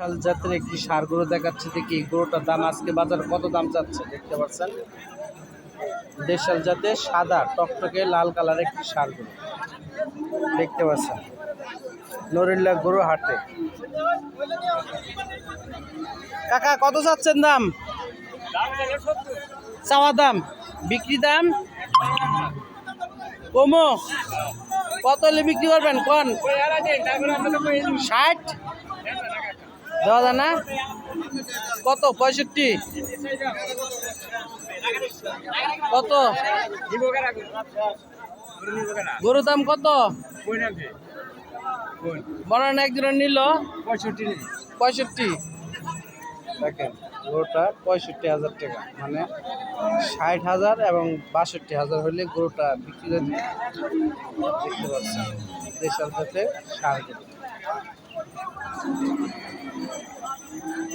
শাল জাতের একটি ষাঁড় গরু দেখাচ্ছে, দেখি গরুটার দাম আজকে বাজারে কত দাম যাচ্ছে দেখতে পাচ্ছেন। দেশাল জাতের সাদা টকটকে লাল কালারের একটি ষাঁড় গরু দেখতে পাচ্ছেন। নরিল্লা গরু হাটে। কাকা কত যাচ্ছেন দাম? চাওয়া দাম, বিক্রি দাম কমো কত হলে বিক্রি করবেন কোন? 60 দেওয়া যায় না? কত 65? কত গরুর দাম কত? মনে হয় একজনের নিল 65। দেখেন গরুটা 65,000 টাকা, মানে 60,000 এবং 62,000 হলে গরুটা বিক্রি করে দিবে। দেখতে পাচ্ছেন দেশাল জাতের ষাঁড় গরু।